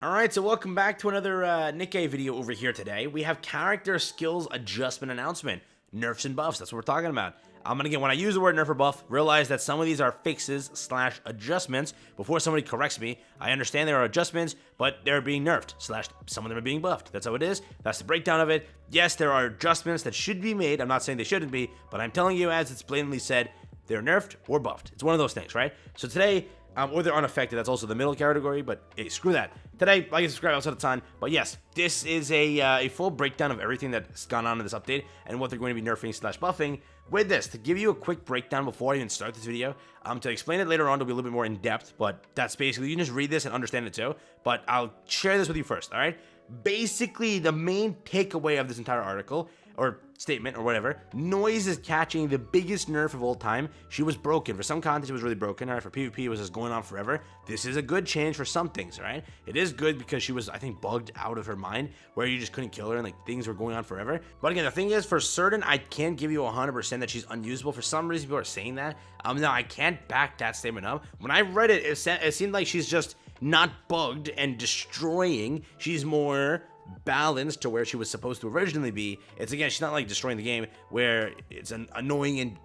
Alright, so welcome back to another Nikke video over here today. We have character skills adjustment announcement. Nerfs and buffs, that's what we're talking about. Again, when I use the word nerf or buff, realize that some of these are fixes / adjustments. Before somebody corrects me, I understand there are adjustments, but they're being nerfed / some of them are being buffed. That's how it is. That's the breakdown of it. Yes, there are adjustments that should be made. I'm not saying they shouldn't be, but I'm telling you as it's blatantly said, they're nerfed or buffed. It's one of those things, right? So today, or they're unaffected. That's also the middle category, but hey, screw that. Today, like and subscribe outside of time. But yes, this is a full breakdown of everything that's gone on in this update and what they're going to be nerfing / buffing with this. To give you a quick breakdown before I even start this video, to explain it later on, to be a little bit more in depth, but that's basically, you can just read this and understand it too. But I'll share this with you first, all right? Basically, the main takeaway of this entire article, or statement, or whatever, Noise is catching the biggest nerf of all time. She was broken. For some content, she was really broken. All right, for PvP, it was just going on forever. This is a good change for some things, all right? It is good because she was, I think, bugged out of her mind, where you just couldn't kill her and like things were going on forever. But again, the thing is, for certain, I can't give you 100% that she's unusable. For some reason, people are saying that. Now, I can't back that statement up. When I read it, it seemed like she's just not bugged and destroying. She's more balanced to where she was supposed to originally be. It's again, she's not like destroying the game where it's an annoying and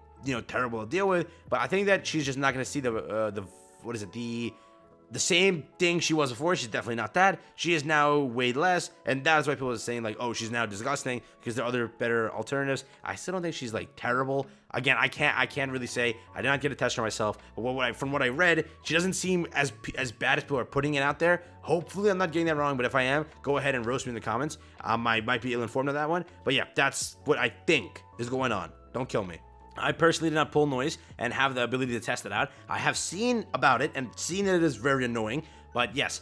terrible to deal with. But I think that she's just not going to see the same thing she was before. She's definitely not that. She is now way less, and that's why people are saying like, oh, she's now disgusting because there are other better alternatives. I still don't think she's like terrible. Again, I can't really say. I did not get a test for myself, but from what I read, she doesn't seem as bad as people are putting it out there. Hopefully, I'm not getting that wrong, but if I am, go ahead and roast me in the comments. I might be ill-informed on that one, but yeah, that's what I think is going on. Don't kill me. I personally did not pull Noise and have the ability to test it out. I have seen about it and seen that it is very annoying, but yes,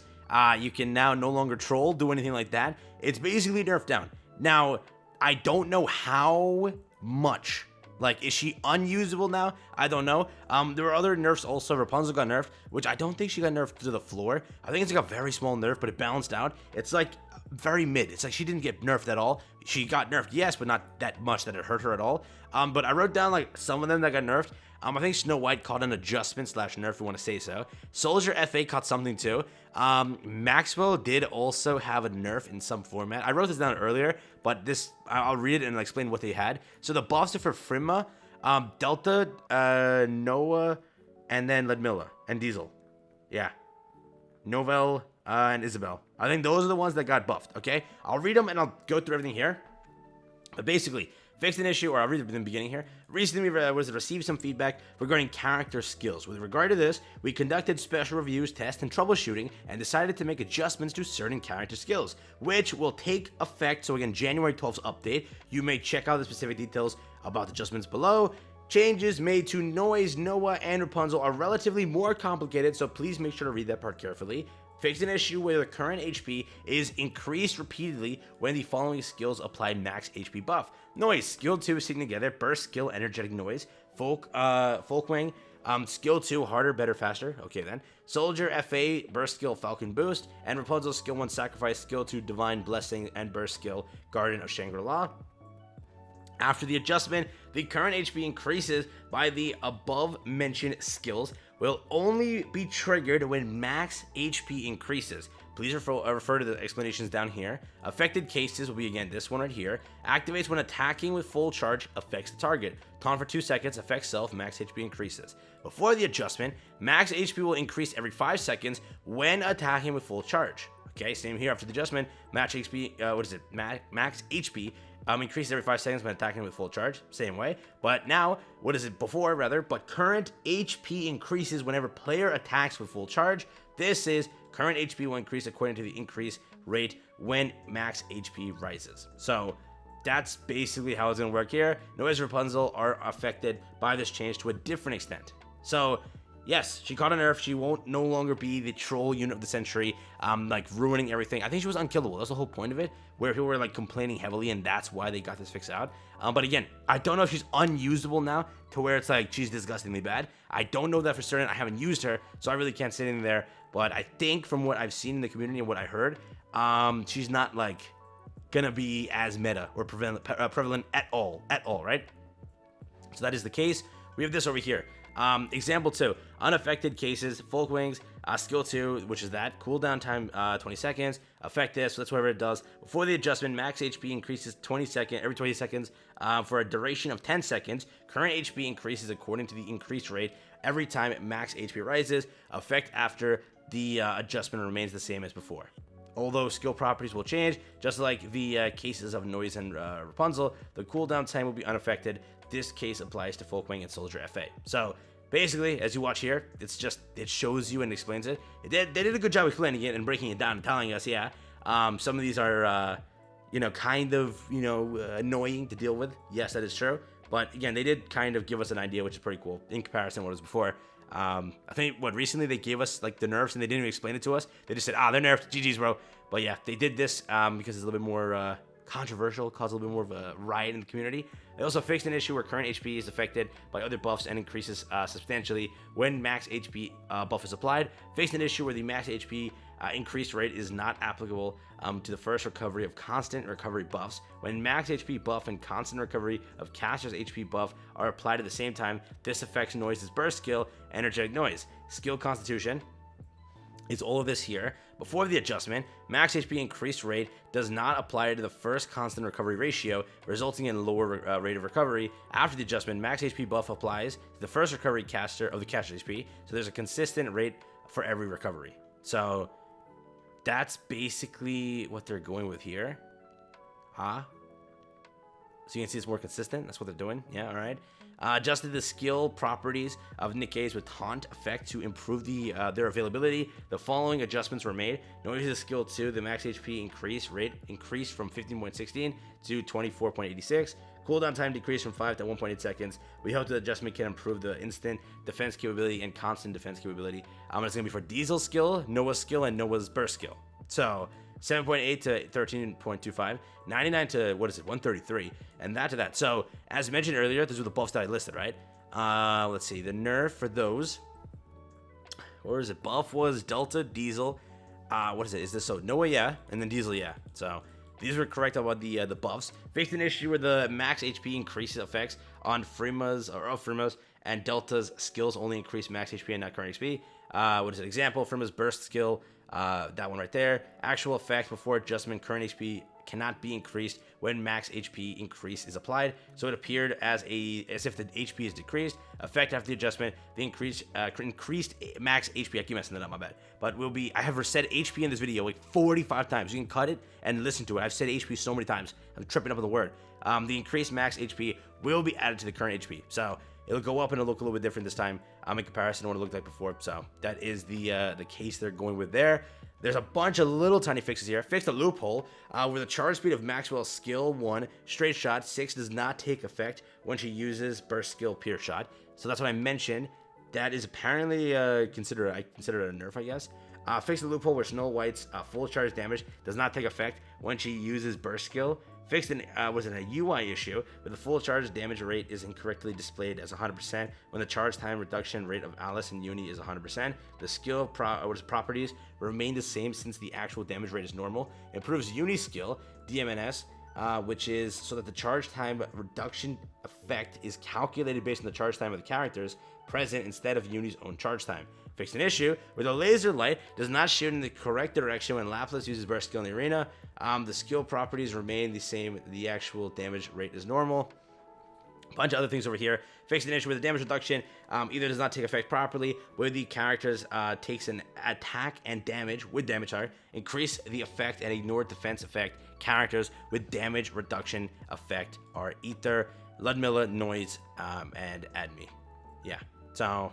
you can now no longer troll, do anything like that. It's basically nerfed down. Now, I don't know how much. Like, is she unusable now? I don't know. There were other nerfs also. Rapunzel got nerfed, which I don't think she got nerfed to the floor. I think it's like a very small nerf, but it balanced out. It's like very mid. It's like she didn't get nerfed at all. She got nerfed, yes, but not that much that it hurt her at all. But I wrote down like some of them that got nerfed. I think Snow White caught an adjustment / nerf, if you want to say so. Soldier FA caught something too. Maxwell did also have a nerf in some format. I wrote this down earlier, but I'll read it and explain what they had. So the buffs are for Frimma, Delta, Noah, and then Ludmilla and Diesel. Yeah. Novell, and Isabel. I think those are the ones that got buffed, okay? I'll read them and I'll go through everything here. But basically, fixed an issue, or I'll read it from the beginning here. Recently, we received some feedback regarding character skills. With regard to this, we conducted special reviews, tests, and troubleshooting, and decided to make adjustments to certain character skills, which will take effect. So again, January 12th update. You may check out the specific details about the adjustments below. Changes made to Noise, Noah, and Rapunzel are relatively more complicated, so please make sure to read that part carefully. Fixed an issue where the current HP is increased repeatedly when the following skills apply max HP buff. Noise, skill 2 sitting together, burst skill, energetic noise, folk wing, skill 2, harder, better, faster. Okay then. Soldier FA, burst skill, falcon boost, and Rapunzel skill 1, sacrifice, skill 2, divine blessing, and burst skill, garden of Shangri-La. After the adjustment, the current HP increases by the above mentioned skills will only be triggered when max HP increases. Please refer to the explanations down here. Affected cases will be, again, this one right here. Activates when attacking with full charge, affects the target. Taunt for 2 seconds, affects self, max HP increases. Before the adjustment, max HP will increase every 5 seconds when attacking with full charge. Okay, same here. After the adjustment, max HP, max HP increases every 5 seconds when attacking with full charge. Same way. But now, but current HP increases whenever player attacks with full charge. This is current HP will increase according to the increase rate when max HP rises. So that's basically how it's going to work here. Noise and Rapunzel are affected by this change to a different extent. So yes, she caught a nerf. She won't no longer be the troll unit of the century, like ruining everything. I think she was unkillable. That's the whole point of it, where people were like complaining heavily, and that's why they got this fixed out. But again, I don't know if she's unusable now to where it's like she's disgustingly bad. I don't know that for certain. I haven't used her, so I really can't say anything there. But I think from what I've seen in the community and what I heard, she's not like gonna be as meta or prevalent at all, right? So that is the case. We have this over here. Example 2, unaffected cases, folk wings, Skill 2, which is that cooldown time 20 seconds. Affect this, so that's whatever it does. Before the adjustment, max HP increases every 20 seconds for a duration of 10 seconds. Current HP increases according to the increased rate every time max HP rises. Effect after the adjustment remains the same as before. Although skill properties will change, just like the cases of Noise and Rapunzel, the cooldown time will be unaffected. This case applies to Folkwing and Soldier FA. So basically, as you watch here, it shows you and explains it. They did a good job explaining it and breaking it down and telling us, yeah, some of these are, kind of, annoying to deal with. Yes, that is true. But again, they did kind of give us an idea, which is pretty cool in comparison to what was before. I think recently they gave us like the nerfs and they didn't even explain it to us. They just said, they're nerfed, GG's, bro. But yeah, they did this because it's a little bit more controversial, caused a little bit more of a riot in the community. They also fixed an issue where current HP is affected by other buffs and increases substantially when max HP buff is applied. Fixed an issue where the max HP increased rate is not applicable to the first recovery of constant recovery buffs. When max HP buff and constant recovery of caster's HP buff are applied at the same time, this affects Noise's burst skill, energetic noise. Skill constitution is all of this here. Before the adjustment, max HP increased rate does not apply to the first constant recovery ratio, resulting in lower rate of recovery. After the adjustment, max HP buff applies to the first recovery caster of the caster's HP, so there's a consistent rate for every recovery. So that's basically what they're going with here. So you can see it's more consistent. That's what they're doing. Yeah, all right. Adjusted the skill properties of Nikke's with taunt effect to improve their availability. The following adjustments were made. Noise's skill 2, the max HP rate increased from 15.16 to 24.86. Cooldown time decreased from 5 to 1.8 seconds. We hope the adjustment can improve the instant defense capability and constant defense capability. It's going to be for Diesel's skill, Noah's skill, and Noah's burst skill. So 7.8 to 13.25, 99 to 133, and that to that. So as mentioned earlier, those were the buffs that I listed, right? Let's see, the nerf for those. Where is it? Buff was Delta, Diesel. What is it? Is this so Noah? Yeah, and then Diesel, yeah. So these were correct about the buffs. Fixed an issue where the max HP increases effects on Frima's and Delta's skills only increase max HP and not current HP. What is it? Example, Frima's burst skill. That one right there. Actual effect before adjustment, current HP cannot be increased when max HP increase is applied. So it appeared as if the HP is decreased. Effect after the adjustment, the increased max HP. I keep messing that up, my bad. But I have said HP in this video like 45 times. You can cut it and listen to it. I've said HP so many times. I'm tripping up with the word. The increased max HP will be added to the current HP. So it'll go up and it'll look a little bit different this time in comparison to what it looked like before. So that is the case they're going with there. There's a bunch of little tiny fixes here. Fixed a loophole where the charge speed of Maxwell's skill 1 straight shot 6 does not take effect when she uses burst skill pierce shot. So that's what I mentioned. That is apparently considered a nerf, I guess. Fixed the loophole where Snow White's full charge damage does not take effect when she uses burst skill. Fixed was a UI issue where the full charge damage rate is incorrectly displayed as 100% when the charge time reduction rate of Alice and Uni is 100%. The skill properties remain the same since the actual damage rate is normal. Improves Uni's skill, DMNS, which is so that the charge time reduction effect is calculated based on the charge time of the characters present instead of Uni's own charge time. Fixed an issue where the laser light does not shoot in the correct direction when Lapras uses burst skill in the arena. The skill properties remain the same. The actual damage rate is normal. A bunch of other things over here. Fixed an issue where the damage reduction either does not take effect properly, where the characters takes an attack and damage with damage increase the effect and ignore defense effect. Characters with damage reduction effect are Ether, Ludmilla, Noise, and Admi. Yeah, so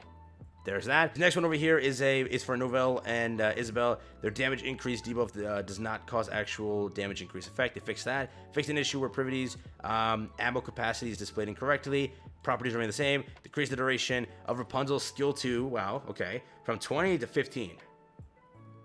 there's that. The next one over here is for Novell and Isabel. Their damage increase debuff does not cause actual damage increase effect. They fixed that. Fixed an issue where Privity's ammo capacity is displayed incorrectly. Properties remain the same. Decrease the duration of Rapunzel's skill 2. Wow, okay. From 20 to 15.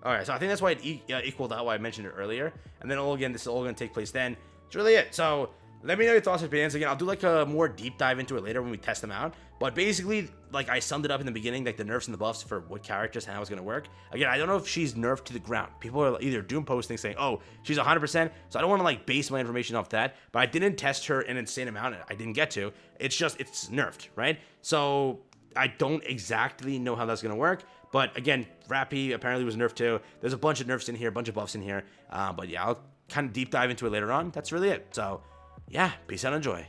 Alright, so I think that's why it equaled out why I mentioned it earlier. And then this is all going to take place then. That's really it. So let me know your thoughts and opinions. Again, I'll do like a more deep dive into it later when we test them out. But basically, like I summed it up in the beginning, like the nerfs and the buffs for what characters and how it's going to work. Again, I don't know if she's nerfed to the ground. People are either doom posting saying, oh, she's 100%. So I don't want to like base my information off that. But I didn't test her an insane amount. I didn't get to. It's just, it's nerfed, right? So I don't exactly know how that's going to work. But again, Rappy apparently was nerfed too. There's a bunch of nerfs in here, a bunch of buffs in here. But yeah, I'll kind of deep dive into it later on. That's really it. So yeah, peace out, enjoy.